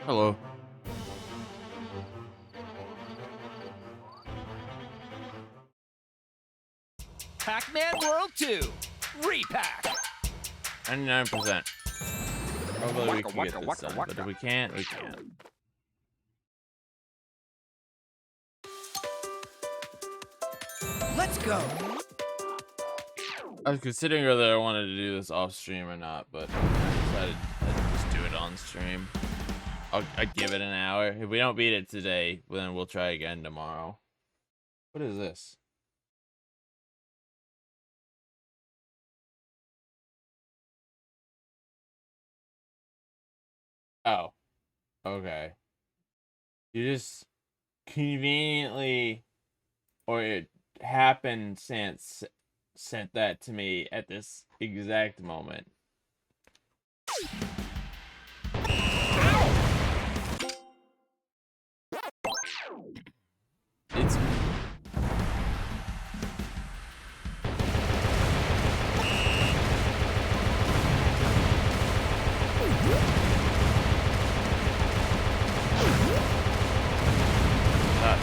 Hello. Pac-Man World 2 Repack. 99%. Hopefully we can get Waka, this done, waka. but if we can't, we can't. Let's go. I was considering whether I wanted to do this off stream or not, but I decided I'd just do it on stream. I'd give it an hour. If we don't beat it today, then we'll try again tomorrow. What is this? Oh. Okay. You just conveniently, or it happened since sent that to me at this exact moment. It's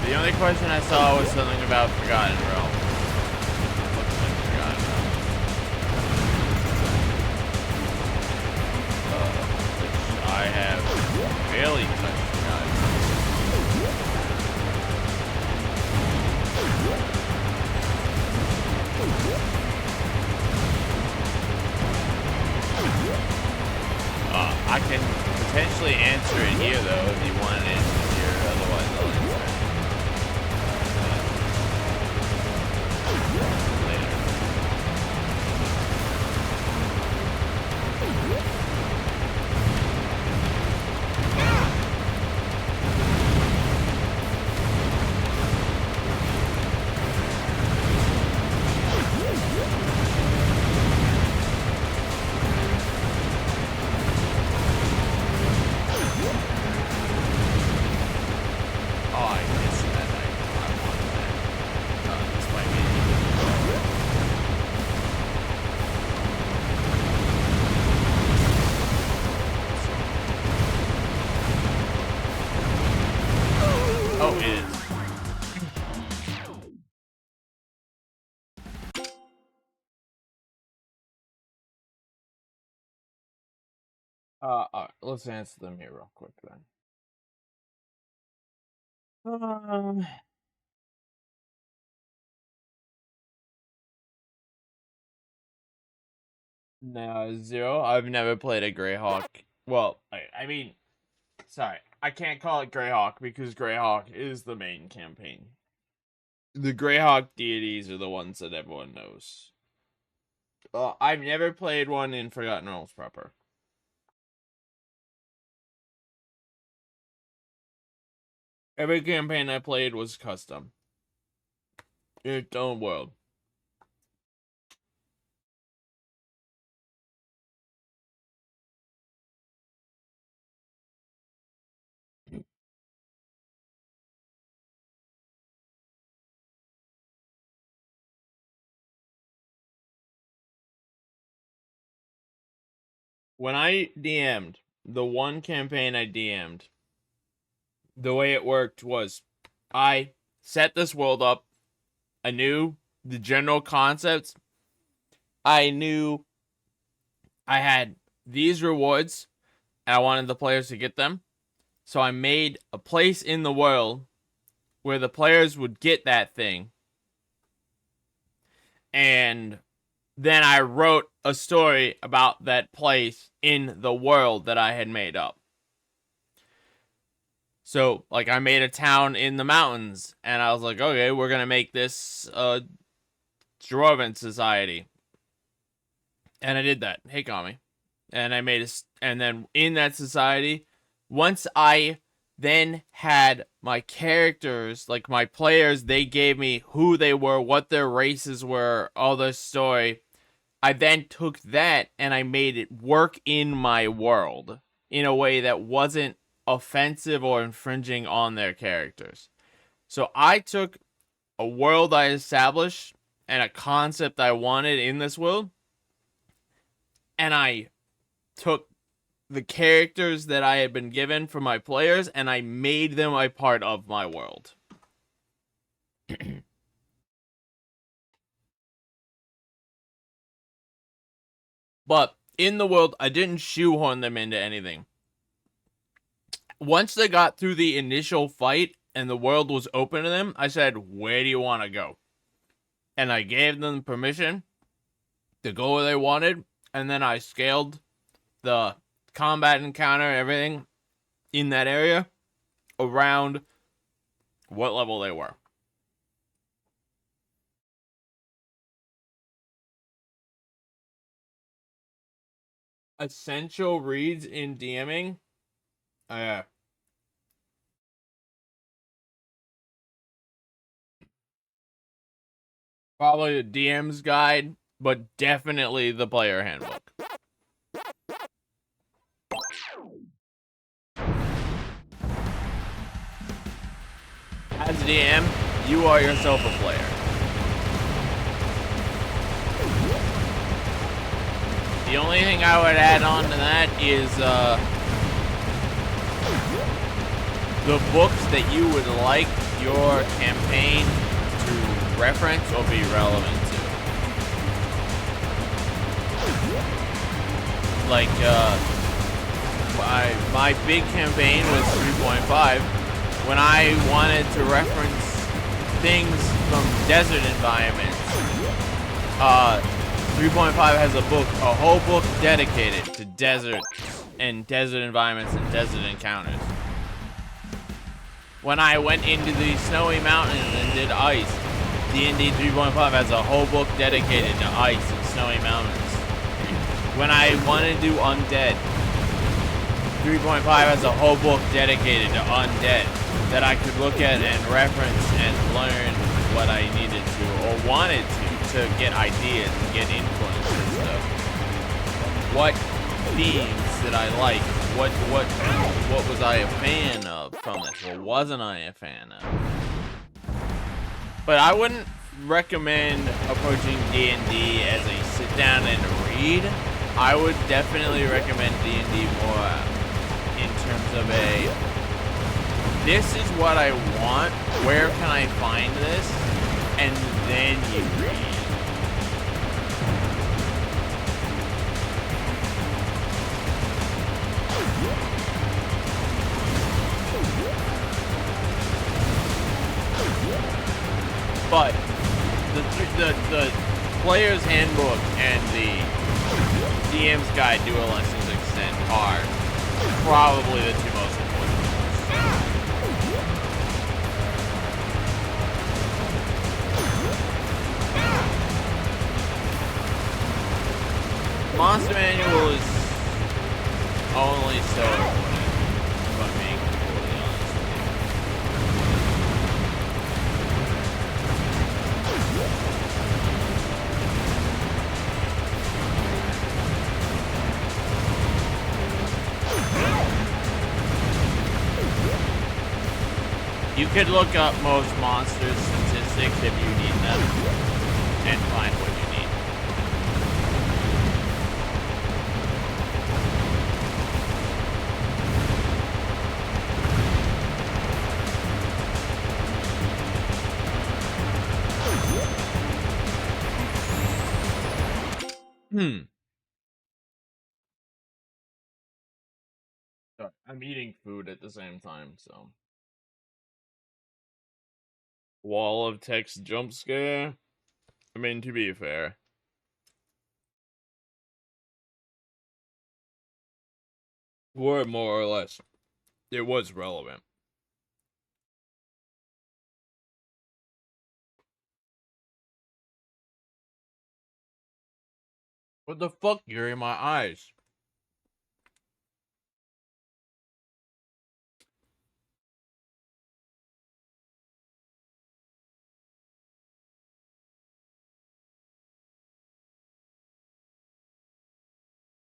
the only question I saw was something about Forgotten Realm. Looks like Forgotten Realm. Which I have barely touched Forgotten Realm. I can potentially answer it here though if you want an answer here, otherwise I'll answer it. Alright, let's answer them here real quick then. No, zero. I've never played a Greyhawk. Well, I mean, sorry, I can't call it Greyhawk because Greyhawk is the main campaign. The Greyhawk deities are the ones that everyone knows. I've never played one in Forgotten Realms proper. Every campaign I played was custom. In its own world. When I DM'd, the one campaign I DM'd, the way it worked was I set this world up. I knew the general concepts. I knew I had these rewards and I wanted the players to get them. So I made a place in the world where the players would get that thing. And then I wrote a story about that place in the world that I had made up. So, like, I made a town in the mountains, and I was like, okay, we're gonna make this Dwarven society. And I did that. Hey, Kami. And I made a, and then in that society, once I then had my characters, like my players, they gave me who they were, what their races were, all their story. I then took that and I made it work in my world in a way that wasn't offensive or infringing on their characters. So I took a world I established and a concept I wanted in this world, and I took the characters that I had been given for my players, and I made them a part of my world. But in the world, I didn't shoehorn them into anything. Once they got through the initial fight and the world was open to them, I said, where do you want to go? And I gave them permission to go where they wanted, and then I scaled the combat encounter, everything in that area around what level they were. Essential reads in DMing. Probably the DM's guide, but definitely the player handbook. As DM, you are yourself a player. The only thing I would add on to that is the books that you would like your campaign to reference or be relevant to. Like, my big campaign was 3.5. When I wanted to reference things from desert environments, 3.5 has a whole book dedicated to deserts and desert environments and desert encounters. When I went into the snowy mountains and did ice, D&D 3.5 has a whole book dedicated to ice and snowy mountains. When I wanted to do undead, 3.5 has a whole book dedicated to undead that I could look at and reference and learn what I needed to or wanted to get ideas and get influence and stuff. What themes did I like? What was I a fan of from this? What wasn't I a fan of? But I wouldn't recommend approaching D&D as a sit down and read. I would definitely recommend D&D more in terms of this is what I want, where can I find this, and then you read. But the player's handbook and the DM's guide to a lessons extent are probably the two most important ones. Monster Manual is only so important, if I'm being completely honest with you. You could look up most monsters' statistics if you need them and find what you need. Sorry, I'm eating food at the same time, so. Wall of text jump scare? I mean, to be fair. More or less. It was relevant. What the fuck? You're in my eyes.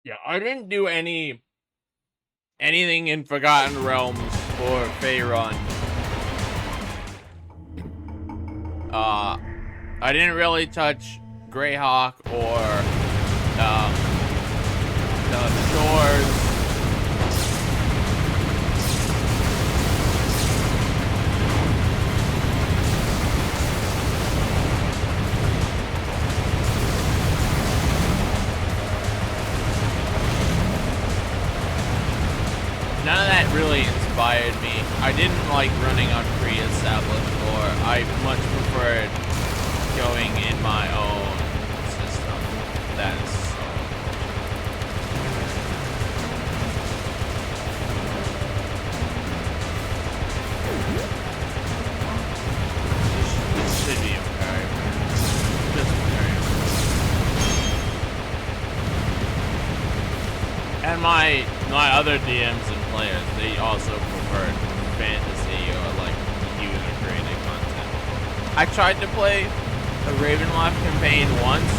Yeah, I didn't do anything in Forgotten Realms or Faerun. I didn't really touch Greyhawk or the shores really inspired me. I didn't like running on pre-established lore. I much preferred going in my own system. That's this should be okay. Just okay. And my other DMs and players, they also preferred fantasy or like user created content. I tried to play a Ravenloft campaign once,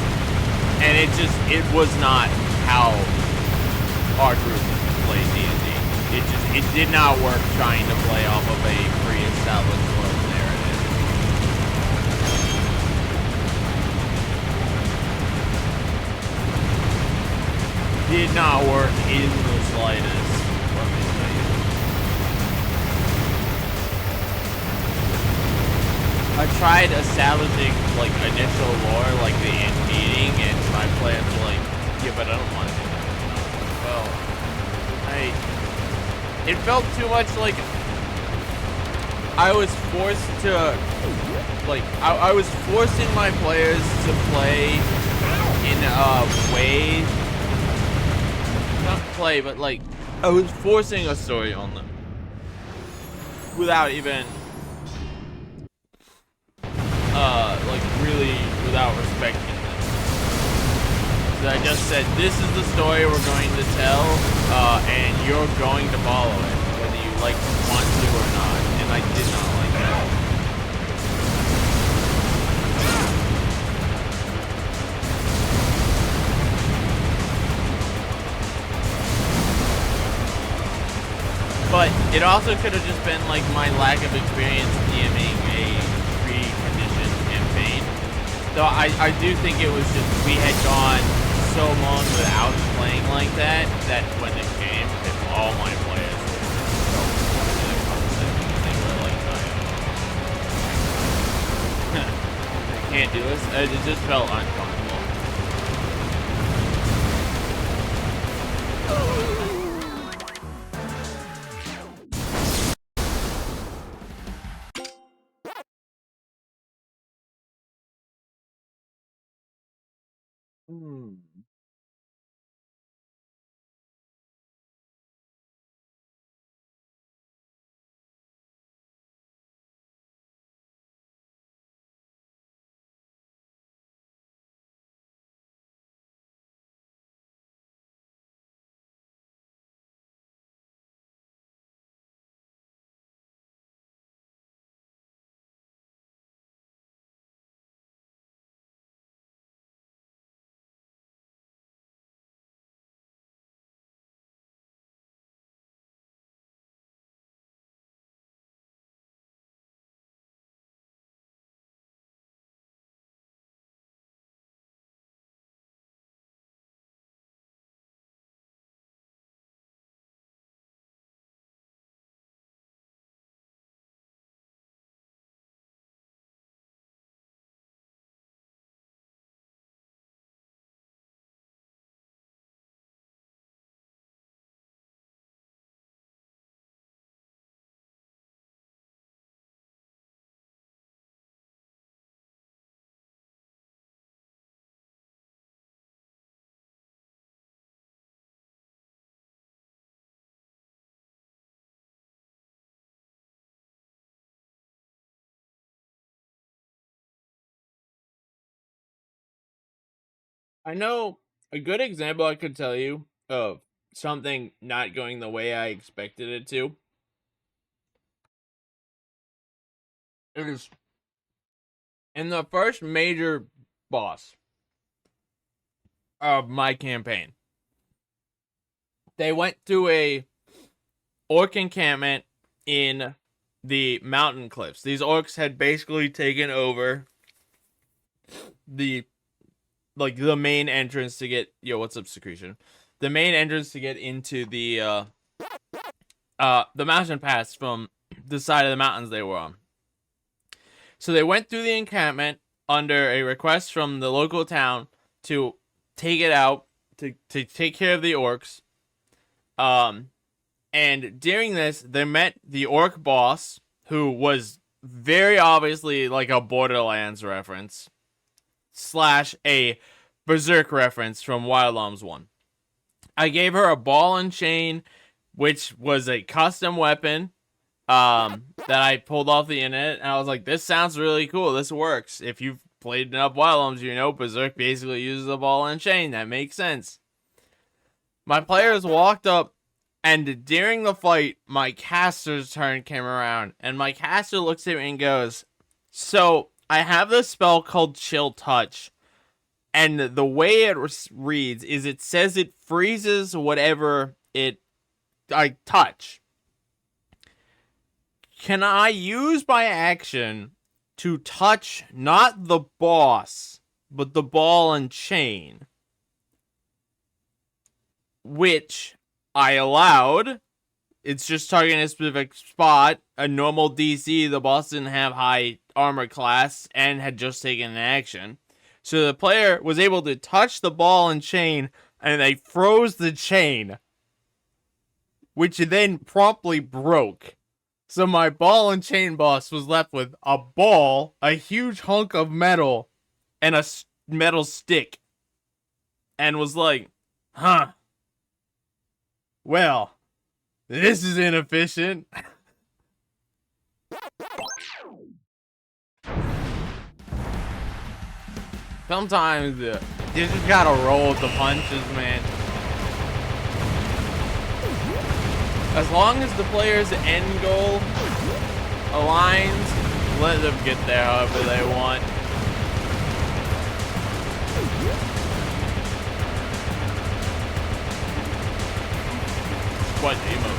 and it was not how our group played D&D. It did not work trying to play off of a pre-established world narrative. Did not work in the slightest. Let me tell you. I tried establishing like initial lore, like the ant meeting, and my players were like, "Yeah, but I don't want to do that." Well, it felt too much like I was forced to, like, I was forcing my players to play in a way. Not play, but like I was forcing a story on them without even like really without respecting them. So I just said, this is the story we're going to tell, and you're going to follow it, whether you like want to or not. And I did not like that. But it also could have just been like my lack of experience DMing a preconditioned campaign. So I do think it was just we had gone so long without playing like that that when it came, all my players were so into the concept. They were like, I can't do this. It just felt uncomfortable. I know a good example I could tell you of something not going the way I expected it to is in the first major boss of my campaign. They went to a orc encampment in the mountain cliffs. These orcs had basically taken over the the main entrance to get what's up, Secretion? The main entrance to get into the mountain pass from the side of the mountains they were on. So they went through the encampment under a request from the local town to take it out to take care of the orcs. And during this, they met the orc boss, who was very obviously like a Borderlands reference slash a Berserk reference from Wild Arms 1. I gave her a ball and chain, which was a custom weapon that I pulled off the internet, and I was like, this sounds really cool. This works. If you've played enough Wild Arms, you know Berserk basically uses a ball and chain. That makes sense. My players walked up, and during the fight, my caster's turn came around, and my caster looks at me and goes, so I have this spell called Chill Touch, and the way it reads is it says it freezes whatever I touch. Can I use my action to touch not the boss, but the ball and chain? Which I allowed. It's just targeting a specific spot. A normal DC, the boss didn't have high armor class and had just taken an action. So the player was able to touch the ball and chain, and they froze the chain, which then promptly broke. So my ball and chain boss was left with a ball, a huge hunk of metal, and a metal stick. And was like, huh. Well, this is inefficient. Sometimes you just gotta roll with the punches, man. As long as the player's end goal aligns, let them get there however they want. What emote?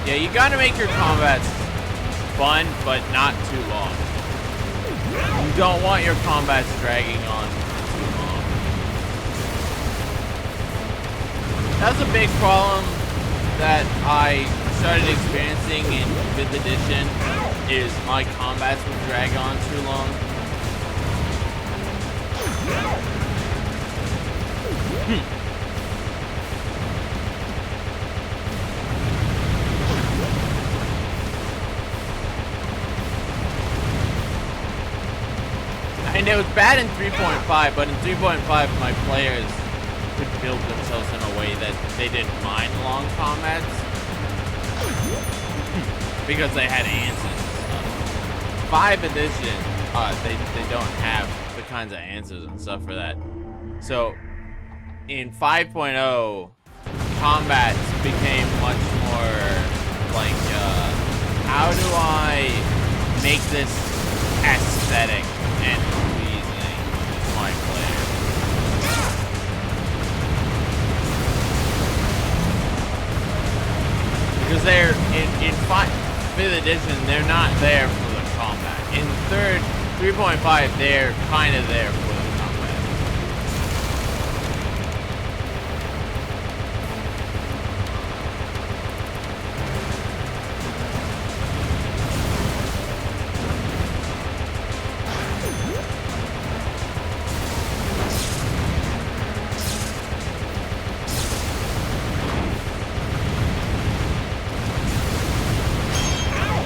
Yeah, you gotta make your combats fun, but not too long. You don't want your combats dragging on too long. That's a big problem that I started experiencing in 5th edition, is my combats would drag on too long. And it was bad in 3.5, but in 3.5 my players could build themselves in a way that they didn't mind long combats because they had answers and stuff. 5 edition, they don't have the kinds of answers and stuff for that. So in 5.0, combats became much more like, how do I make this aesthetic and pleasing to my player? Because they're in 5th edition, they're not there for the combat. In 3.5, they're kind of there for the combat.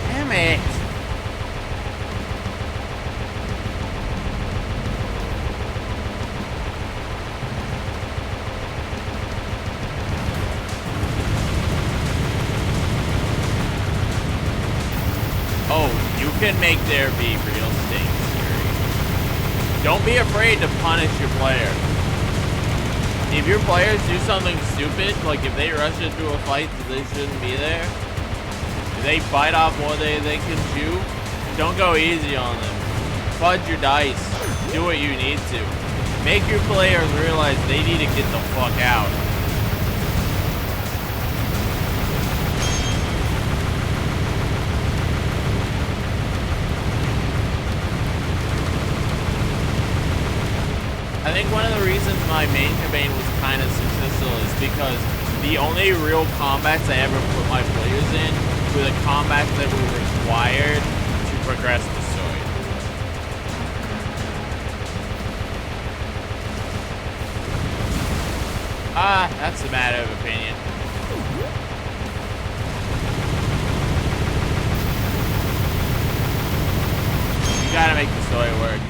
Damn it! Oh, you can make there be real stakes here. Don't be afraid to punish your player. If your players do something stupid, like if they rush into a fight that they shouldn't be there, if they bite off more than they can chew, don't go easy on them. Fudge your dice. Do what you need to. Make your players realize they need to get the fuck out. think one of the reasons my main campaign was kind of successful is because the only real combats I ever put my players in were the combats that were required to progress the story. That's a matter of opinion. You gotta make the story work.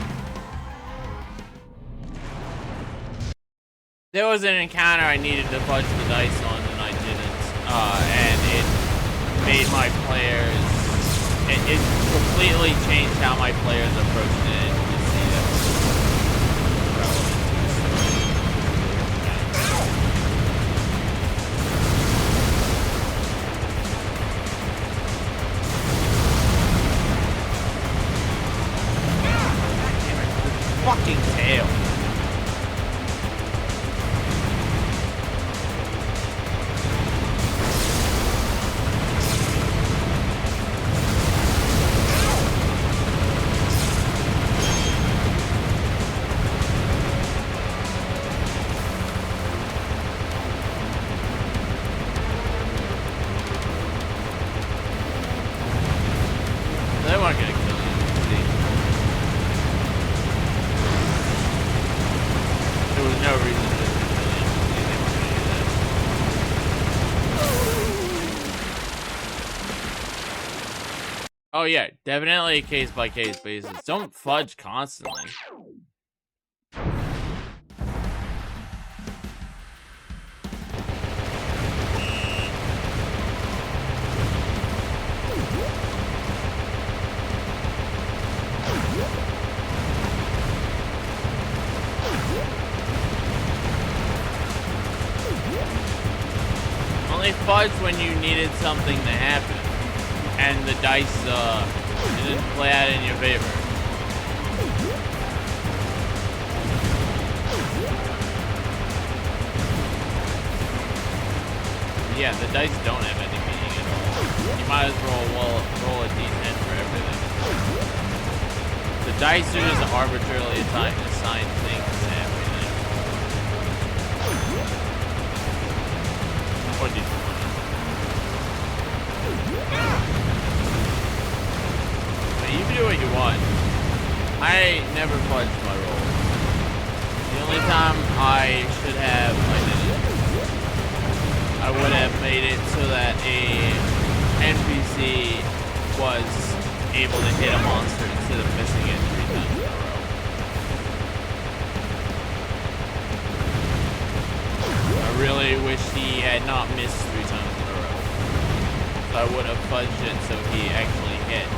There was an encounter I needed to fudge the dice on and I didn't. And it made my players... It completely changed how my players approached it. And you see that was relevant to the story. Damn it, the fucking tail. They weren't gonna kill you, see? There was no reason to kill you. They weren't gonna do that. Oh yeah, definitely case by case basis. Don't fudge constantly. Only fudge when you needed something to happen, and the dice didn't play out in your favor. Yeah, the dice don't have any meaning at all. You might as well roll a d10 for everything. The dice are just arbitrarily assigned things to everything. Or d20. But you can do what you want. I never fudged my roll. The only time I should have, I didn't. I would have made it so that a NPC was able to hit a monster instead of missing it 3 times in a row. I really wish he had not missed 3 times in a row. So I would have fudged it so he actually hit.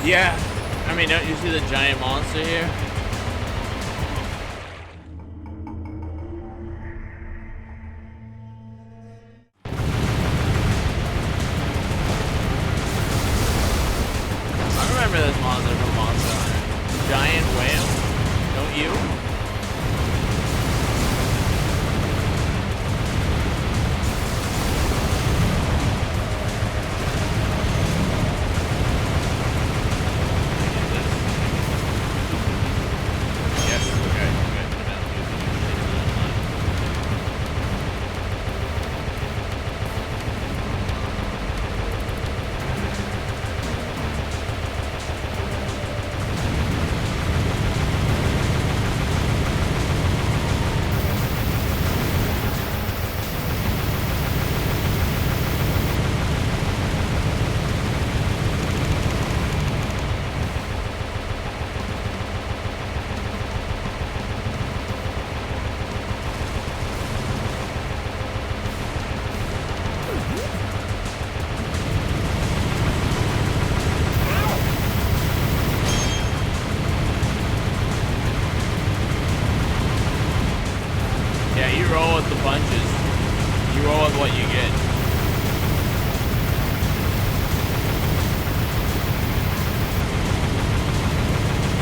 Yeah, I mean, don't you see the giant monster here? I remember this monster from Monster Hunter. Giant whale, don't you?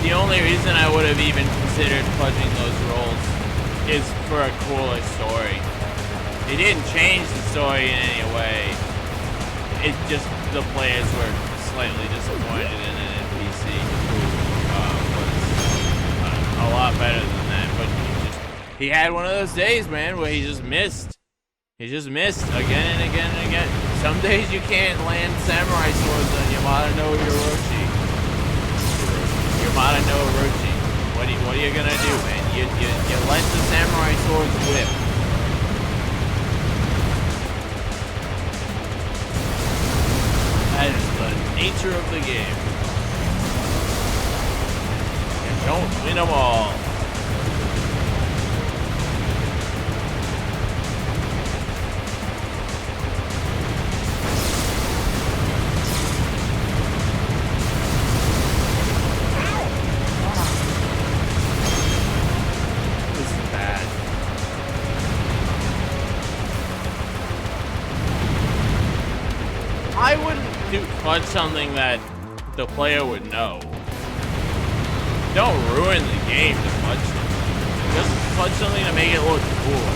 The only reason I would have even considered fudging those rolls is for a cooler story. It didn't change the story in any way. It's just the players were slightly disappointed in an NPC who was a lot better than that. But he had one of those days, man, where he just missed. He just missed again and again and again. Some days you can't land samurai swords on Yamada no Orochi. Yamada no Orochi. What are you gonna do, man? You let the samurai swords whip. That is the nature of the game. You don't win them all. I wouldn't fudge something that the player would know. Don't ruin the game to fudge something. Just fudge something to make it look cool.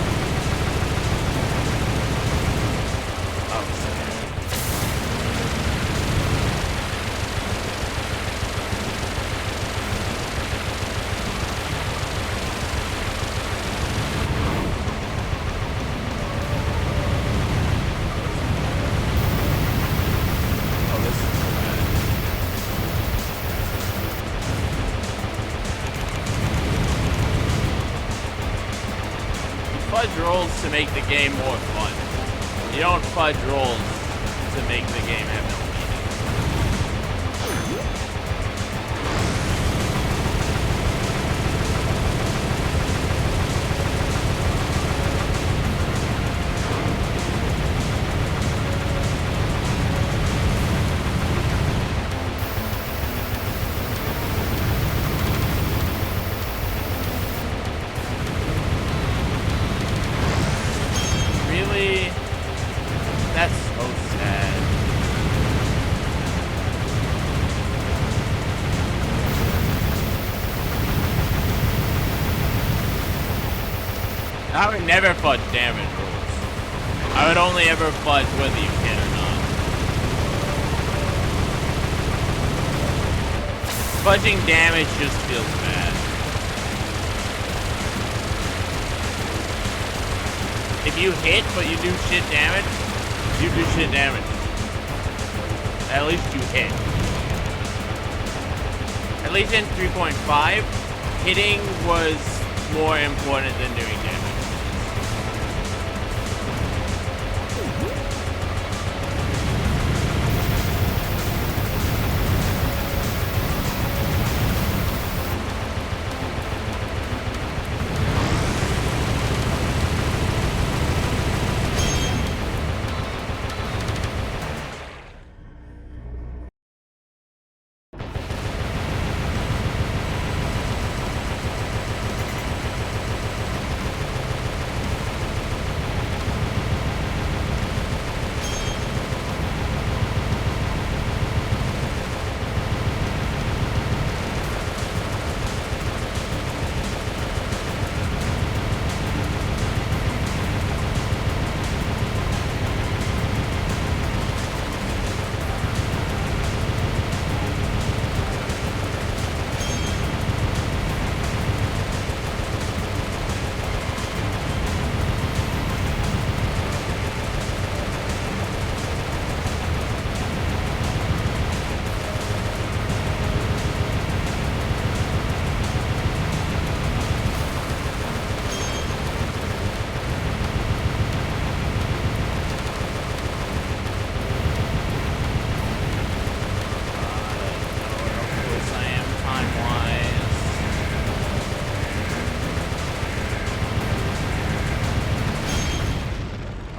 Oh, fudge rolls to make the game more fun. You don't fudge rolls to make the game have no That's so sad. I would never fudge damage rules. I would only ever fudge whether you can or not. Fudging damage just feels bad. If you hit but you do shit damage, you do shit damage. At least you hit. At least in 3.5, hitting was more important than doing damage.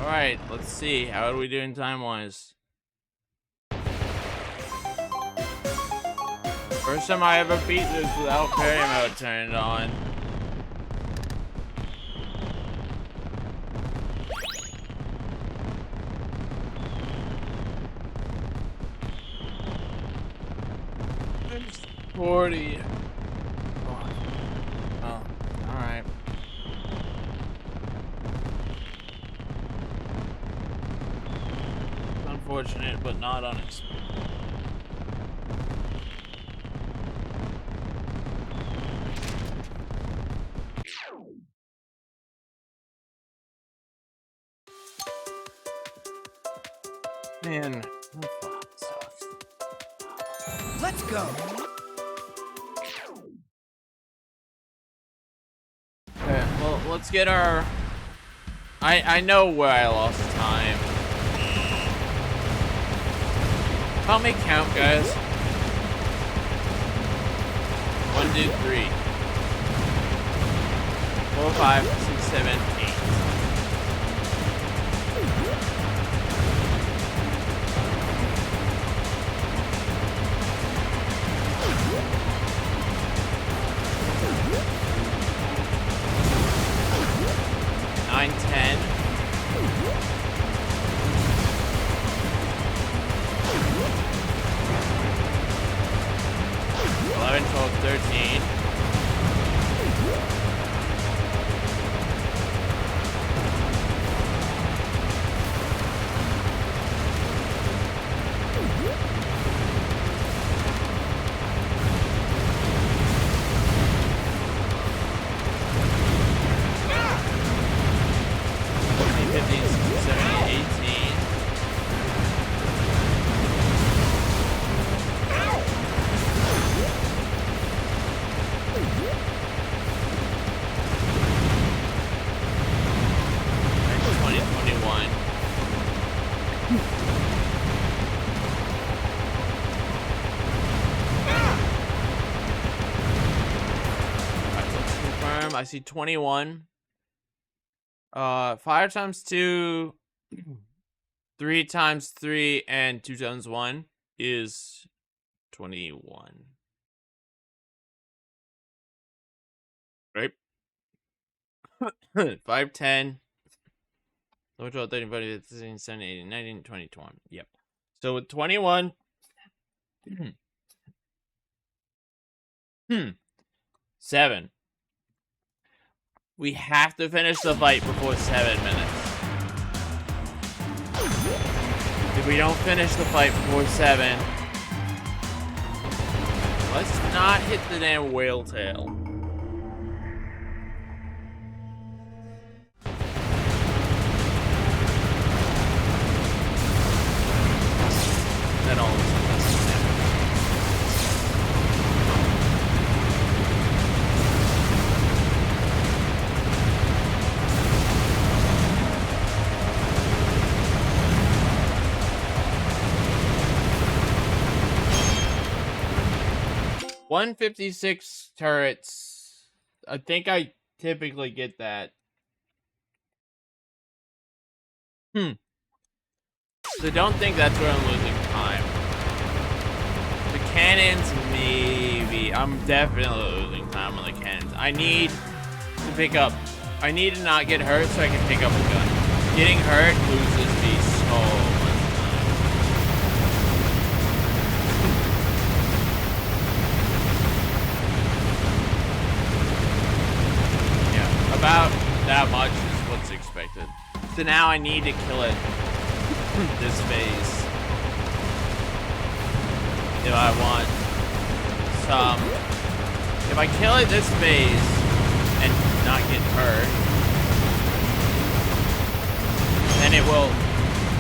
Alright, let's see. How are we doing time-wise? First time I ever beat this without parry mode turned on. It's 40. Oh, alright. unfortunate, but not unexpected. Man, that sucks. Let's go. Okay, well, let's get our... I know where I lost time. Help me count, guys. 1, 2, 3. 4, 5, 6, 7, 8. Nine, 10. 11, 12, 13. 15, 16, 17, 18. 20, 21. Alright, let's confirm. I see 21. 5 times 2, 3 times 3, and 2 times 1 is 21. Right? 5, 10, 11, 12, 13, 14, 15, 16, 17, 18, 19, 20, 21. Yep. So with 21. 7. We have to finish the fight before 7 minutes. If we don't finish the fight before 7, let's not hit the damn whale tail. Then all of a sudden, 156 turrets. I think I typically get that. So don't think that's where I'm losing time. The cannons, maybe. I'm definitely losing time on the cannons. I need to pick up. I need to not get hurt so I can pick up a gun. Getting hurt loses me so much time. Yeah, about that much is what's expected. So now I need to kill it this phase. If I want some... If I kill it this phase and not get hurt, then it will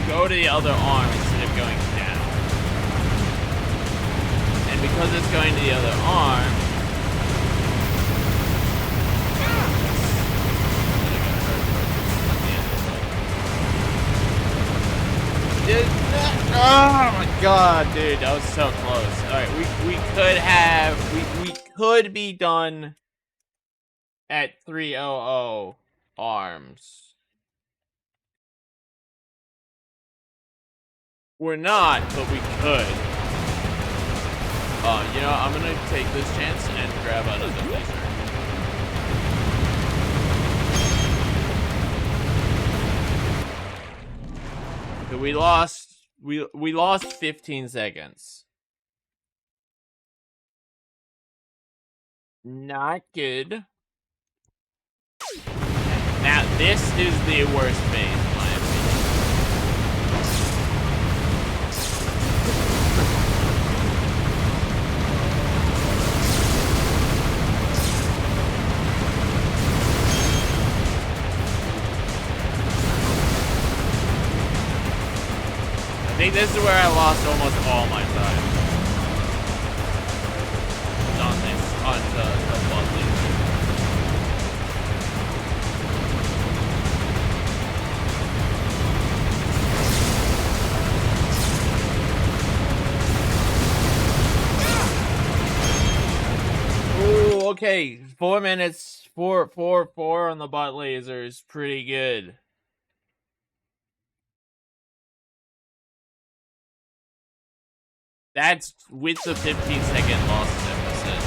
go to the other arm instead of going down. And because it's going to the other arm, oh my god, dude, that was so close. Alright, we could have we could be done at 300 arms. We're not, but we could. You know, I'm gonna take this chance and grab another laser. So we lost 15 seconds. Not good. Now this is the worst phase, in my opinion. think this is where I lost almost all my time. On this, on the Butley. Ooh, okay. 4 minutes, four on the bot laser is pretty good. That's with the 15-second loss deficit.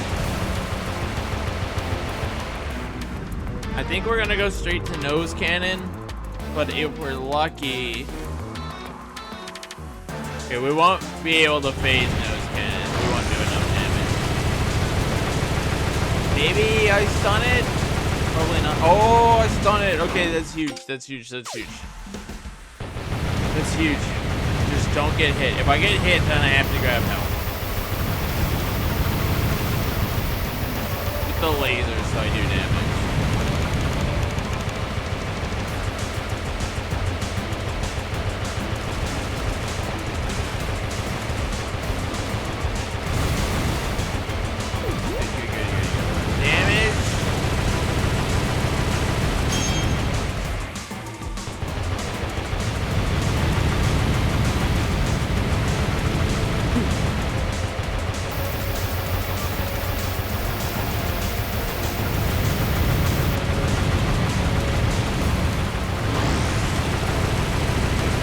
I think we're gonna go straight to nose cannon, but if we're lucky, okay, we won't be able to phase nose cannon. We won't do enough damage. Maybe I stun it. Probably not. Oh, I stun it. Okay, that's huge. That's huge. That's huge. That's huge. Just don't get hit. If I get hit, then I have to grab help. With the laser, so I do damage. Good. Damage.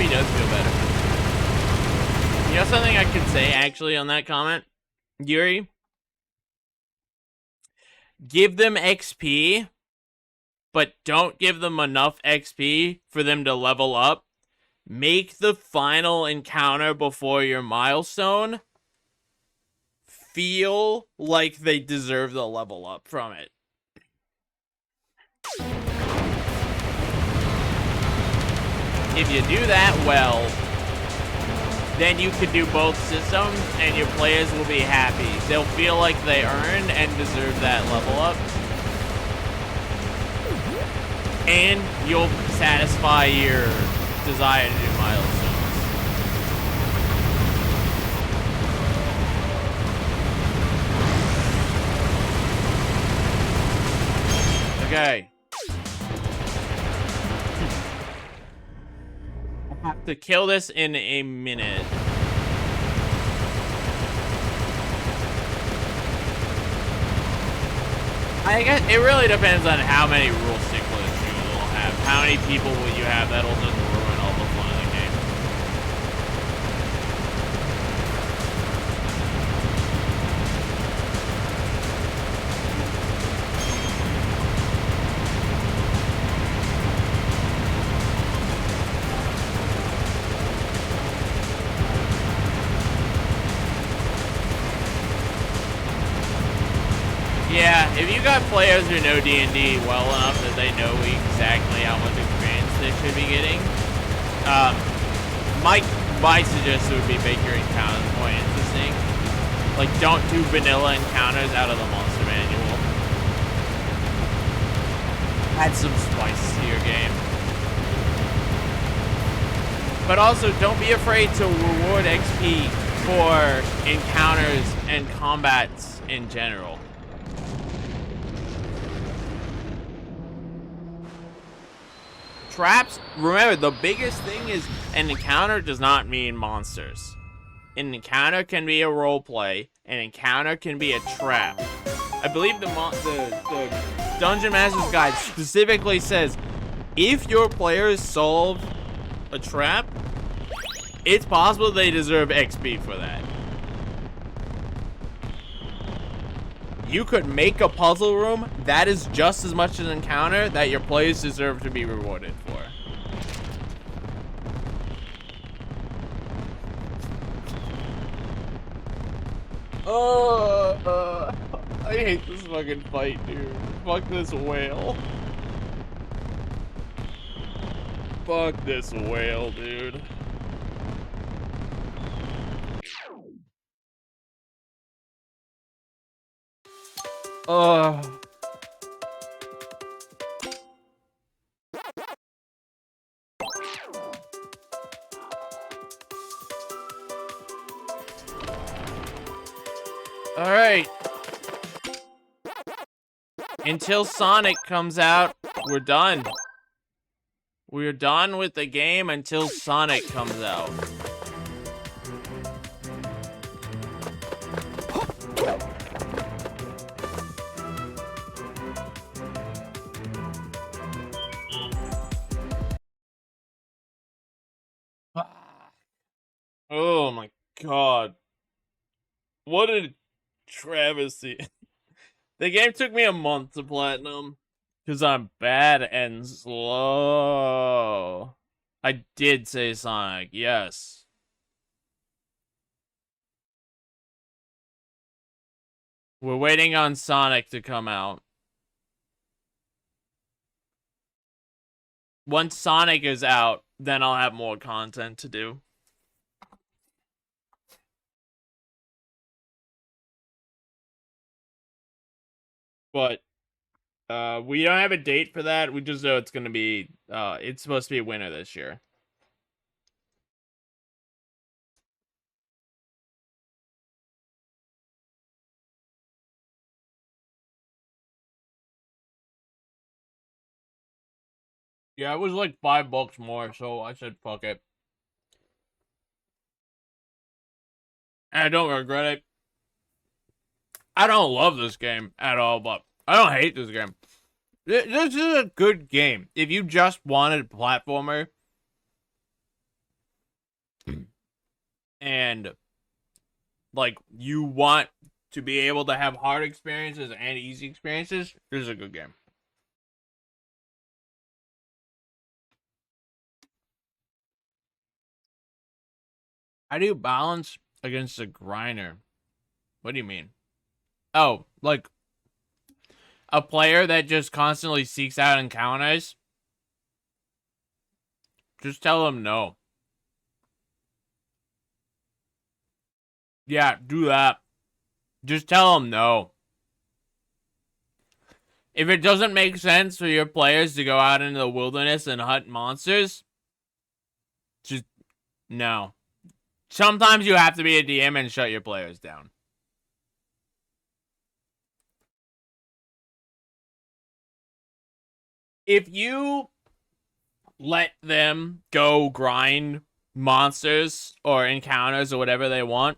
Does feel better. You know something I could say actually on that comment, Yuri? Give them XP, but don't give them enough XP for them to level up. Make the final encounter before your milestone feel like they deserve the level up from it. If you do that well, then you could do both systems and your players will be happy. They'll feel like they earned and deserve that level up. And you'll satisfy your desire to do milestones. Okay. Have to kill this in a minute. I guess it really depends on how many rule sticklers you will have. How many people will you have that'll just ruin all the fun of the game. Yeah, if you got players who know D&D well enough that they know exactly how much experience they should be getting, my suggestion would be make your encounters more interesting. Like, don't do vanilla encounters out of the monster manual. Add some spice to your game. But also, don't be afraid to reward XP for encounters and combats in general. Traps, remember, the biggest thing is an encounter does not mean monsters. An encounter can be a role play. An encounter can be a trap. I believe the Dungeon Master's Guide specifically says if your players solve a trap, it's possible they deserve XP for that. You could make a puzzle room that is just as much an encounter that your players deserve to be rewarded for. I hate this fucking fight, dude. Fuck this whale. Fuck this whale, dude. Alright. Until Sonic comes out, we're done. We're done with the game until Sonic comes out. Oh my god. What a travesty. The game took me a month to platinum. Because I'm bad and slow. I did say Sonic, yes. We're waiting on Sonic to come out. Once Sonic is out, then I'll have more content to do. But we don't have a date for that. We just know it's gonna be it's supposed to be a winner this year. Yeah, it was like $5 more, so I said fuck it. And I don't regret it. I don't love this game at all, but I don't hate this game. This is a good game. If you just wanted a platformer and like you want to be able to have hard experiences and easy experiences, this is a good game. How do you balance against a grinder? What do you mean? Oh, like a player that just constantly seeks out encounters? Just tell them no. Yeah, do that. Just tell them no. If it doesn't make sense for your players to go out into the wilderness and hunt monsters, just no. Sometimes you have to be a DM and shut your players down. If you let them go grind monsters or encounters or whatever they want,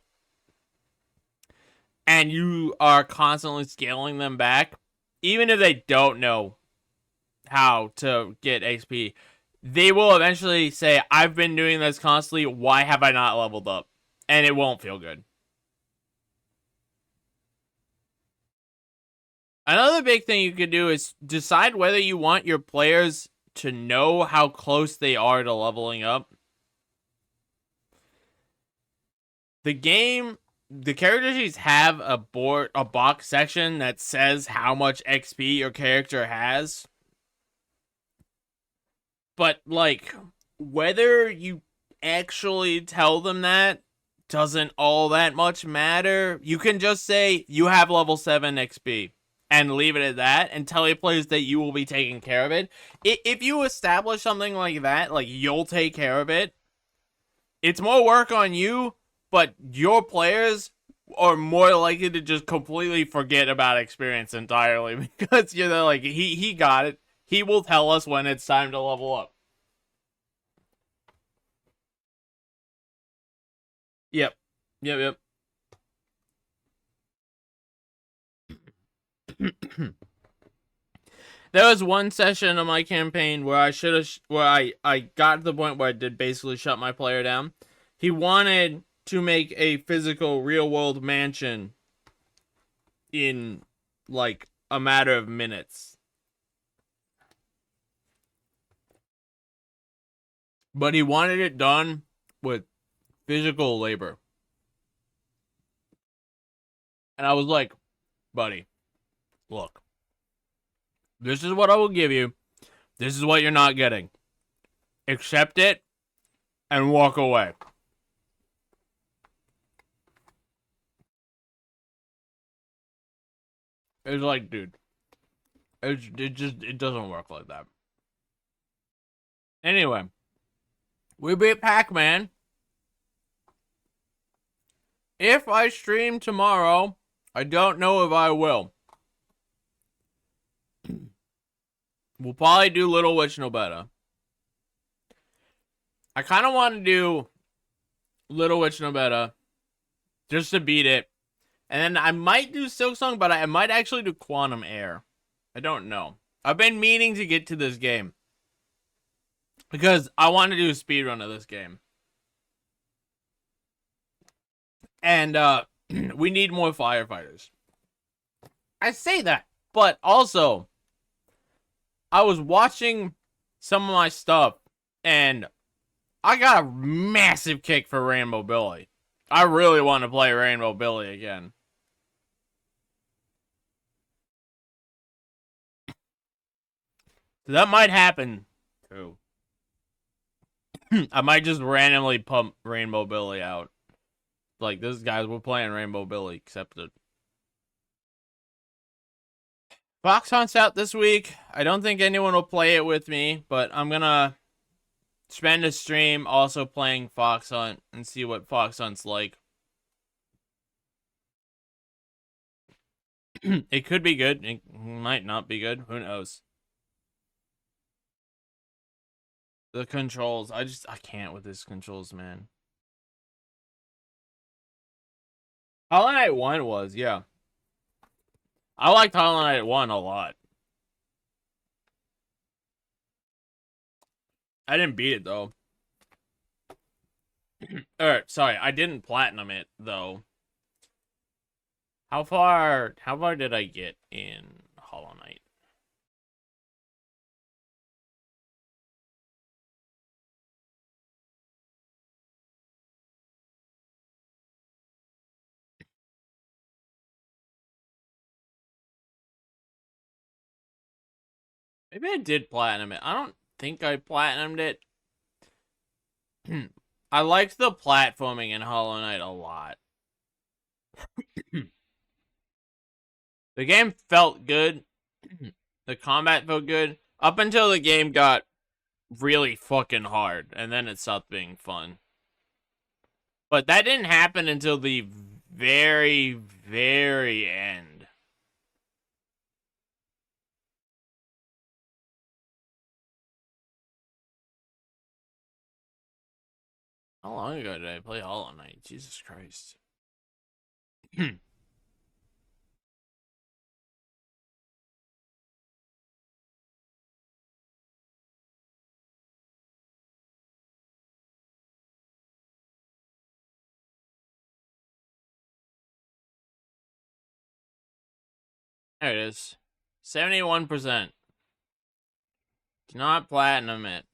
and you are constantly scaling them back, even if they don't know how to get XP, they will eventually say, I've been doing this constantly, why have I not leveled up? And it won't feel good. Another big thing you could do is decide whether you want your players to know how close they are to leveling up. The character sheets have a box section that says how much XP your character has. But like whether you actually tell them that doesn't all that much matter. You can just say you have level 7 XP and leave it at that and tell your players that you will be taking care of it. If you establish something like that, like you'll take care of it, it's more work on you, but your players are more likely to just completely forget about experience entirely because you're like, he got it. He will tell us when it's time to level up. Yep. Yep. There was one session of my campaign where I got to the point where I did basically shut my player down. He wanted to make a physical real world mansion in like a matter of minutes. But he wanted it done with physical labor. And I was like, buddy, look, this is what I will give you. This is what you're not getting. Accept it and walk away. It's like, dude, it doesn't work like that. Anyway, we beat Pac-Man. If I stream tomorrow, I don't know if I will. We'll probably do Little Witch no better. I kind of want to do Little Witch no better just to beat it. And then I might do Silksong, but I might actually do Quantum Air. I don't know. I've been meaning to get to this game because I want to do a speedrun of this game. And we need more firefighters. I say that, but also I was watching some of my stuff and I got a massive kick for Rainbow Billy. I really want to play Rainbow Billy again. So that might happen too. I might just randomly pump Rainbow Billy out. Like, this, guys, we're playing Rainbow Billy, accepted. Fox Hunt's out this week. I don't think anyone will play it with me, but I'm gonna spend a stream also playing Fox Hunt and see what Fox Hunt's like. It could be good. It might not be good. Who knows? The controls. I can't with this controls, man. Hollow Knight 1 was, yeah. I liked Hollow Knight 1 a lot. I didn't beat it, though. Sorry, I didn't platinum it, though. How far did I get in Hollow Knight? Maybe I did platinum it. I don't think I platinumed it. I liked the platforming in Hollow Knight a lot. The game felt good. The combat felt good. Up until the game got really fucking hard. And then it stopped being fun. But that didn't happen until the very, very end. How long ago did I play Hollow Knight? Jesus Christ. There it is. 71%. Do not platinum it.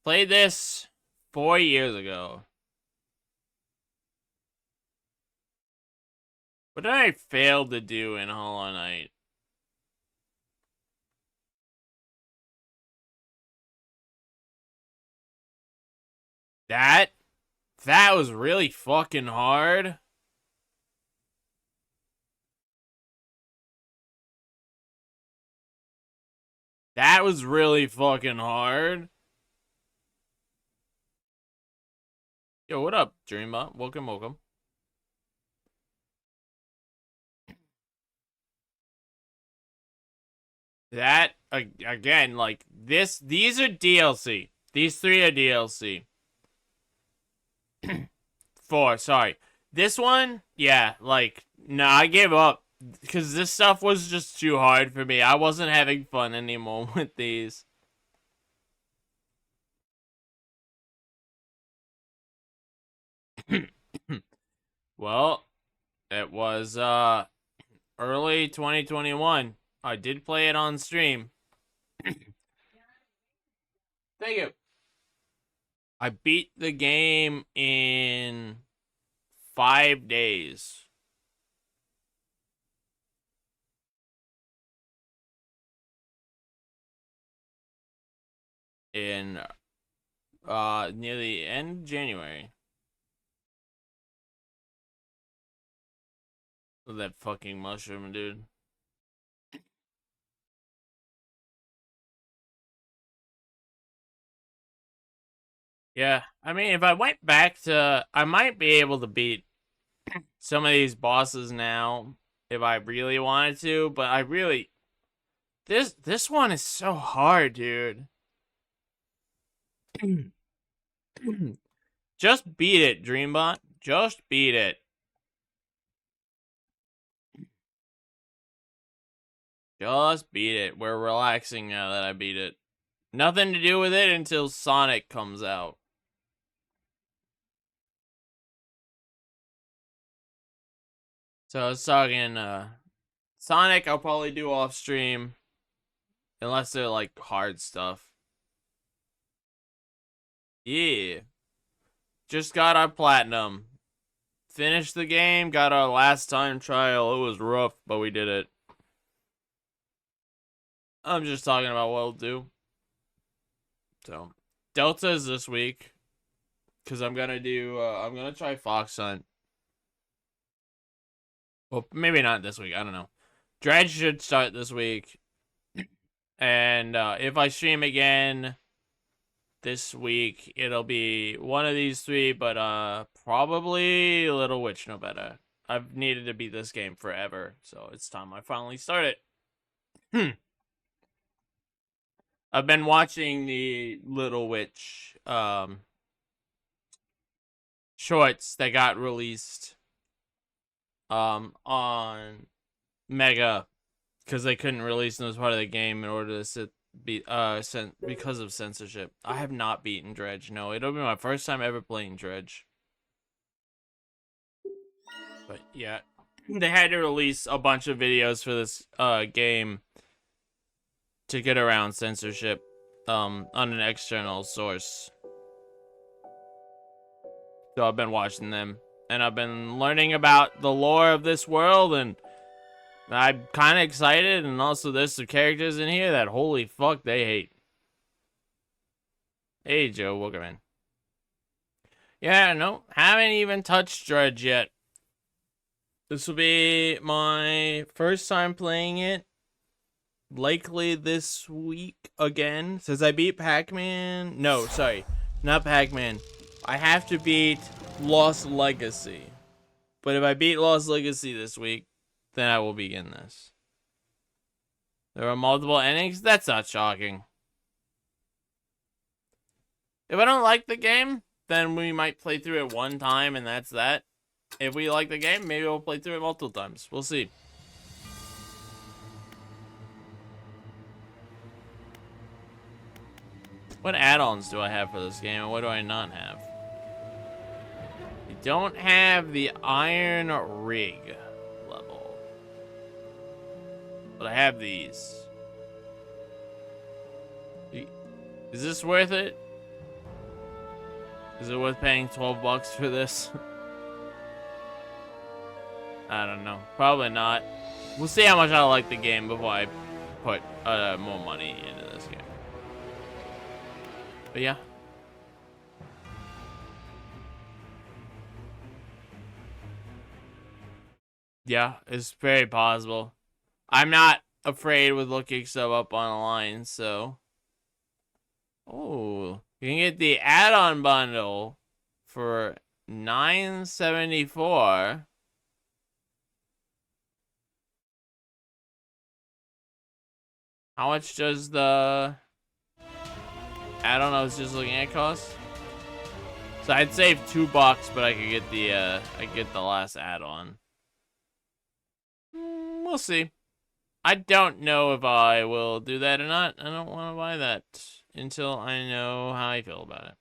Played this 4 years ago. What did I fail to do in Hollow Knight? That was really fucking hard. That was really fucking hard. Yo, what up, Dreambot? Welcome, welcome. That, again, like, these are DLC. These 3 are DLC. 4, sorry. This one, yeah, like, nah, I gave up. Because this stuff was just too hard for me. I wasn't having fun anymore with these. Well, it was, early 2021. I did play it on stream. Thank you. I beat the game in 5 days. In near the end of January. That fucking mushroom, dude. Yeah, I mean, if I went back to, I might be able to beat some of these bosses now if I really wanted to, but I really this one is so hard, dude. Just beat it, Dreambot. Just beat it. Just beat it. We're relaxing now that I beat it. Nothing to do with it until Sonic comes out. So I was talking, Sonic I'll probably do off stream. Unless they're like hard stuff. Yeah. Just got our platinum. Finished the game, got our last time trial. It was rough, but we did it. I'm just talking about what we'll do. So, Delta's this week. Because I'm gonna do, I'm gonna try Fox Hunt. Well, maybe not this week, I don't know. Dredge should start this week. And if I stream again this week, it'll be one of these three, but probably Little Witch no better. I've needed to beat this game forever, so it's time I finally start it. I've been watching the Little Witch shorts that got released on Mega because they couldn't release them as part of the game in order to because of censorship. I have not beaten Dredge. No, it'll be my first time ever playing Dredge. But yeah, they had to release a bunch of videos for this game to get around censorship on an external source. So I've been watching them and I've been learning about the lore of this world, and I'm kind of excited, and also there's some characters in here that holy fuck they hate. Hey Joe, welcome in. Yeah, no, haven't even touched Dredge yet. This will be my first time playing it. Likely this week again, since I beat Pac-Man. No, sorry, not Pac-Man. I have to beat Lost Legacy. But if I beat Lost Legacy this week, then I will begin this. There are multiple endings? That's not shocking. If I don't like the game, then we might play through it one time and that's that. If we like the game, maybe we'll play through it multiple times. We'll see. What add-ons do I have for this game, and what do I not have? I don't have the Iron Rig level. But I have these. Is this worth it? Is it worth paying 12 bucks for this? I don't know. Probably not. We'll see how much I like the game before I put more money into this game. But yeah. Yeah, it's very possible. I'm not afraid with looking stuff up online, so. Oh, you can get the add-on bundle for $9.74. How much does the add-on I was just looking at cost? So I'd save $2, but I could get the last add-on. We'll see. I don't know if I will do that or not. I don't want to buy that until I know how I feel about it.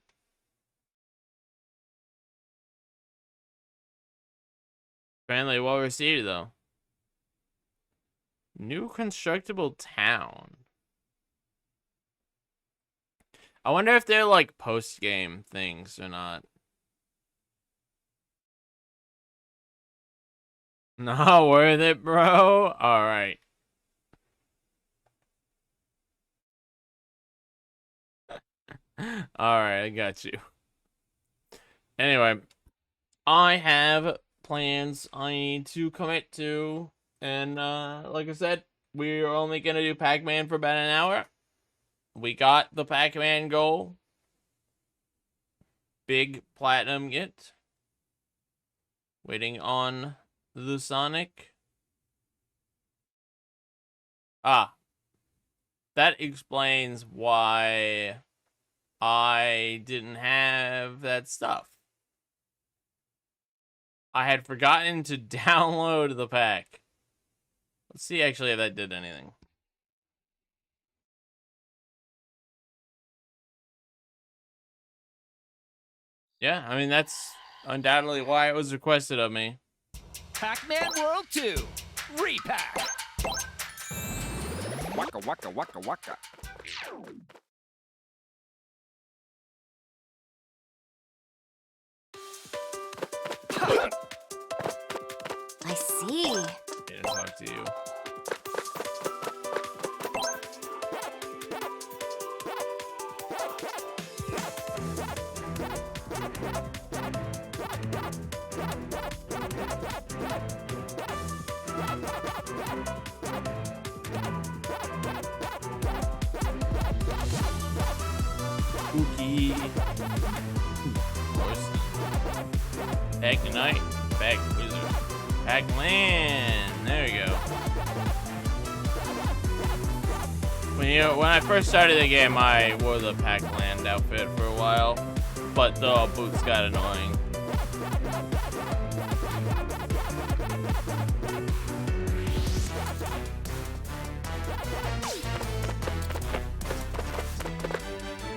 Apparently well received though. New constructible town. I wonder if they're like post-game things or not. Not worth it, bro. All right. All right, I got you. Anyway, I have plans I need to commit to, and like I said, we're only gonna do Pac-Man for about an hour. We got the Pac-Man goal. Big platinum get. Waiting on the Sonic. Ah, that explains why I didn't have that stuff. I had forgotten to download the pack. Let's see actually if that did anything. Yeah, I mean, that's undoubtedly why it was requested of me. Pac-Man World 2, Repack. Waka waka waka waka. I see. Here to talk to you. Spooky. Of course. Pack Knight. Pack Wizard. Pac-Man. There we go. When I first started the game, I wore the Pac-Land outfit for a while, but the boots got annoying.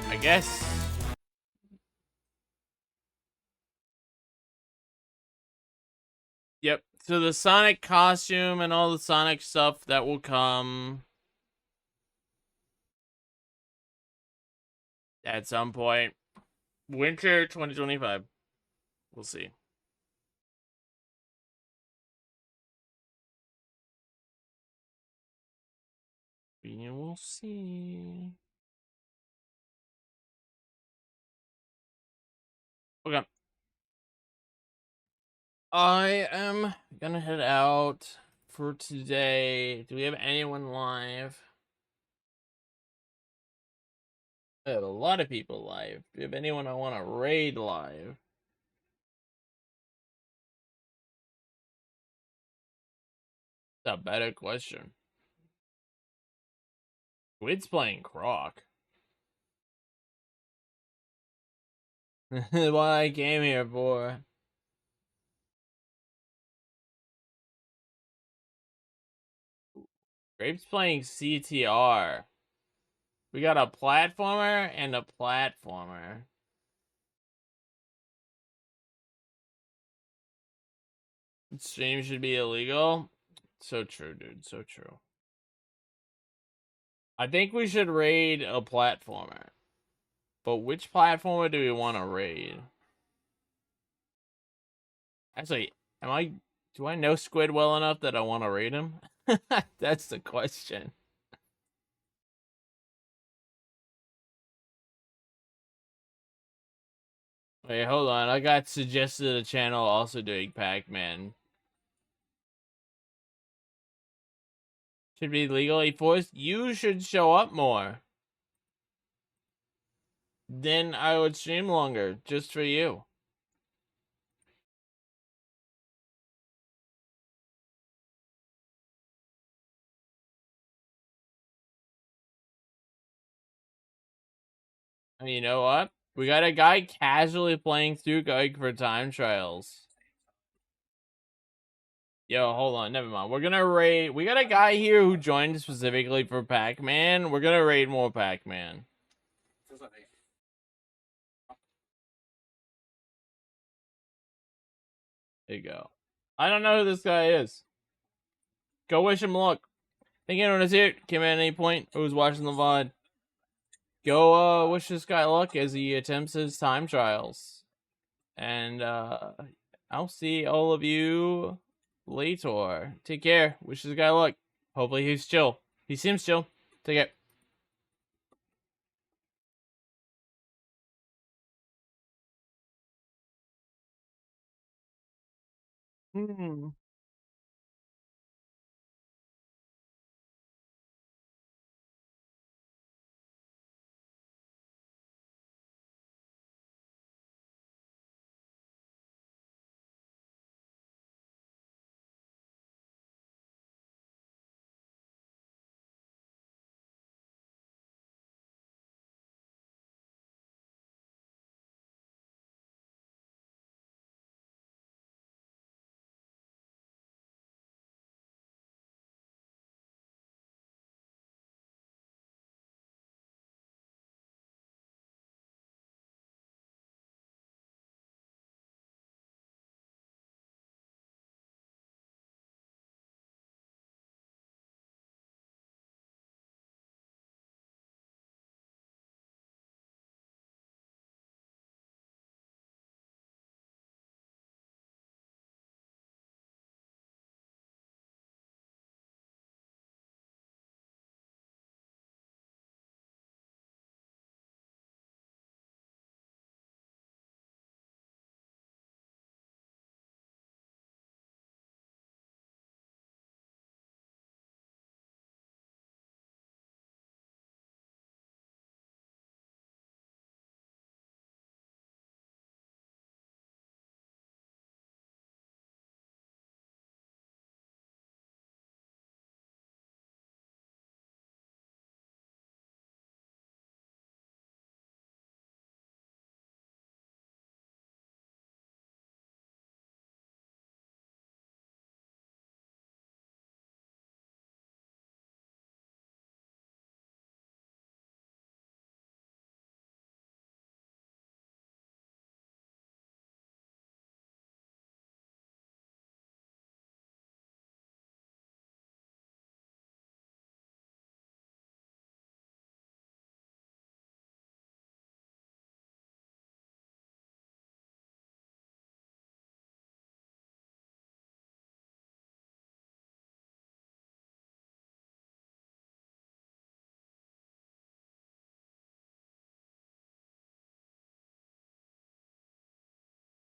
I guess. Yep. So the Sonic costume and all the Sonic stuff that will come at some point. Winter 2025. We'll see. We will see. Okay. I am gonna head out for today. Do we have anyone live? I have a lot of people live. Do we have anyone I want to raid live? That's a better question. Squid's playing Croc. What I came here for. Grape's playing CTR. We got a platformer and a platformer. Stream should be illegal. So true, dude. So true. I think we should raid a platformer. But which platformer do we want to raid? Actually, do I know Squid well enough that I want to raid him? That's the question. Wait, hold on. I got suggested a channel also doing Pac-Man. Should be legally forced. You should show up more. Then I would stream longer, just for you. And you know what? We got a guy casually playing through going for time trials. Yo, hold on. Never mind. We're gonna raid. We got a guy here who joined specifically for Pac-Man. We're gonna raid more Pac-Man. There you go. I don't know who this guy is. Go wish him luck. Think anyone is here? Came at any point who's watching the VOD. Go wish this guy luck as he attempts his time trials. And I'll see all of you later. Take care. Wish this guy luck. Hopefully he's chill. He seems chill. Take care. Hmm.